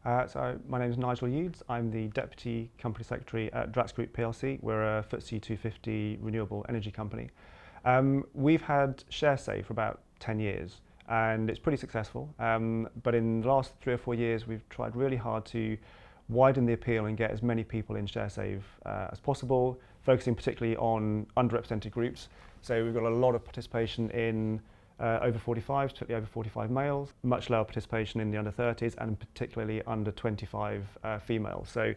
So my name is Nigel Udes. I'm the Deputy Company Secretary at Drax Group plc. We're a FTSE 250 renewable energy company. We've had ShareSave for about 10 years and it's pretty successful. But in the last 3 or 4 years, we've tried really hard to widen the appeal and get as many people in ShareSave as possible, focusing particularly on underrepresented groups. So we've got a lot of participation in over 45s, particularly over 45 males, much lower participation in the under 30s and particularly under 25 females. So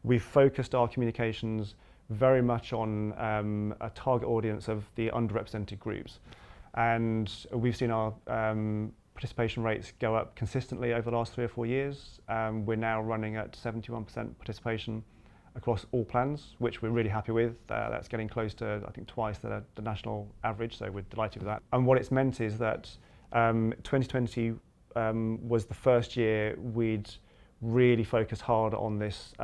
we've focused our communications very much on a target audience of the underrepresented groups. And we've seen our participation rates go up consistently over the last 3 or 4 years. We're now running at 71% participation across all plans, which we're really happy with. That's getting close to, I think, twice the national average, so we're delighted with that. And what it's meant is that 2020 was the first year we'd really focused hard on this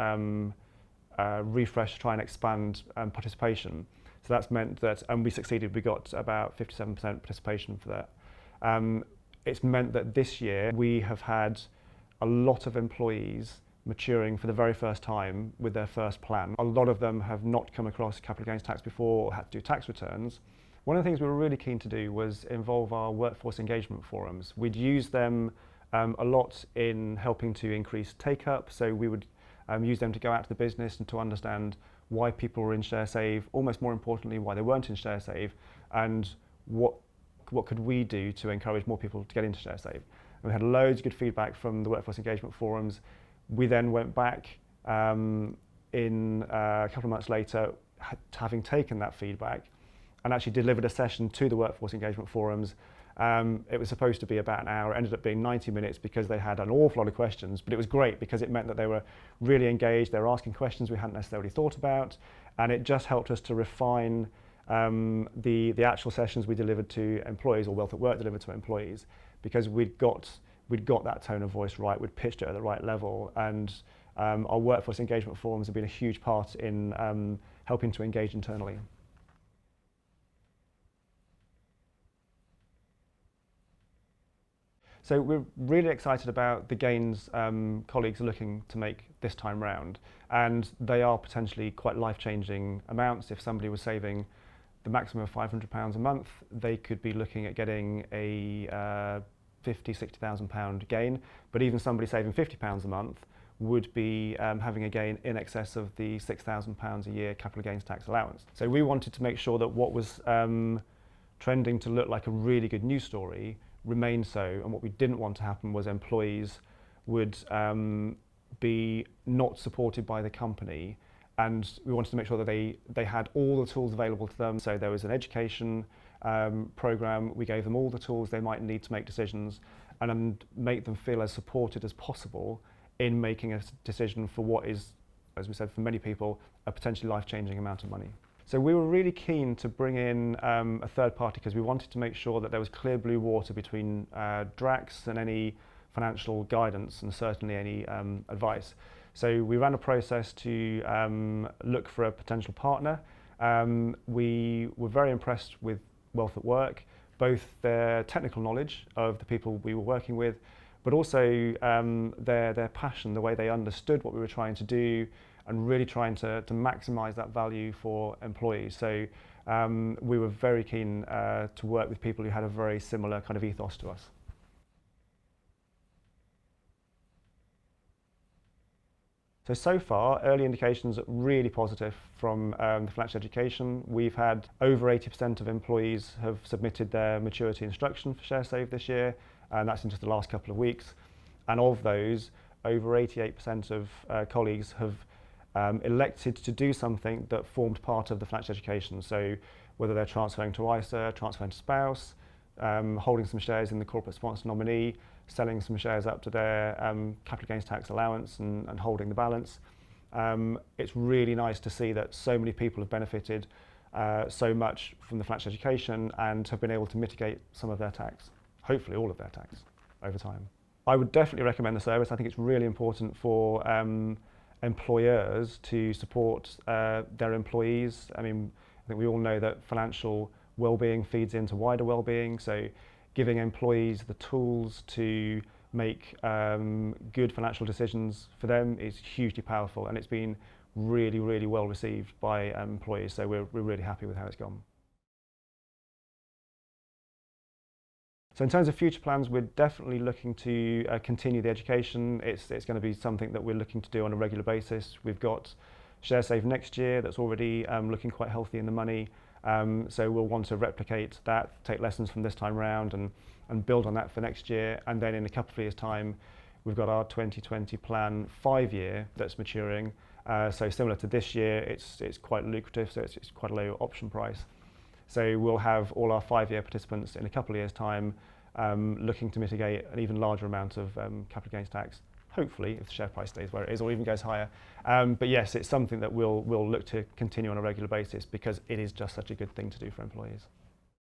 refresh to try and expand participation. So that's meant that, and we succeeded, we got about 57% participation for that. It's meant that this year we have had a lot of employees maturing for the very first time with their first plan. A lot of them have not come across capital gains tax before or had to do tax returns. One of the things we were really keen to do was involve our workforce engagement forums. We'd use them a lot in helping to increase take-up, so we would use them to go out to the business and to understand why people were in ShareSave, almost more importantly why they weren't in ShareSave, and what could we do to encourage more people to get into ShareSave. And we had loads of good feedback from the workforce engagement forums. We then went back in a couple of months later, having taken that feedback, and actually delivered a session to the workforce engagement forums. It was supposed to be about an hour, it ended up being 90 minutes because they had an awful lot of questions, but it was great because it meant that they were really engaged, they were asking questions we hadn't necessarily thought about, and it just helped us to refine the actual sessions we delivered to employees, or Wealth at Work delivered to employees, because we'd got that tone of voice right, we'd pitched it at the right level, and our workforce engagement forums have been a huge part in helping to engage internally. So we're really excited about the gains colleagues are looking to make this time round, and they are potentially quite life-changing amounts. If somebody was saving the maximum of £500 a month, they could be looking at getting a £50,000–£60,000 gain, but even somebody saving £50 a month would be having a gain in excess of the £6,000 a year capital gains tax allowance. So we wanted to make sure that what was trending to look like a really good news story remained so, and what we didn't want to happen was employees would be not supported by the company, and we wanted to make sure that they had all the tools available to them. So there was an education program, we gave them all the tools they might need to make decisions and make them feel as supported as possible in making a decision for what is, as we said, for many people, a potentially life-changing amount of money. So we were really keen to bring in a third party because we wanted to make sure that there was clear blue water between Drax and any financial guidance and certainly any advice. So we ran a process to look for a potential partner. We were very impressed with Wealth at Work, both their technical knowledge of the people we were working with, but also their passion, the way they understood what we were trying to do, and really trying to maximise that value for employees. So we were very keen to work with people who had a very similar kind of ethos to us. So far, early indications are really positive from the financial education. We've had over 80% of employees have submitted their maturity instruction for ShareSave this year, and that's in just the last couple of weeks. And of those, over 88% of colleagues have elected to do something that formed part of the financial education. So whether they're transferring to ISA, transferring to spouse, holding some shares in the corporate sponsor nominee, selling some shares up to their capital gains tax allowance and holding the balance. It's really nice to see that so many people have benefited so much from the financial education and have been able to mitigate some of their tax, hopefully all of their tax, over time. I would definitely recommend the service. I think it's really important for employers to support their employees. I mean, I think we all know that financial well-being feeds into wider well-being, so giving employees the tools to make good financial decisions for them is hugely powerful, and it's been really, really well received by employees. So we're really happy with how it's gone. So in terms of future plans, we're definitely looking to continue the education. It's going to be something that we're looking to do on a regular basis. We've got ShareSave next year that's already looking quite healthy in the money. So we'll want to replicate that, take lessons from this time round and build on that for next year. And then in a couple of years' time, we've got our 2020 plan 5-year that's maturing. So similar to this year, it's quite lucrative, so it's quite a low option price. So we'll have all our 5-year participants in a couple of years' time looking to mitigate an even larger amount of capital gains tax, hopefully, if the share price stays where it is or even goes higher. But yes, it's something that we'll look to continue on a regular basis because it is just such a good thing to do for employees.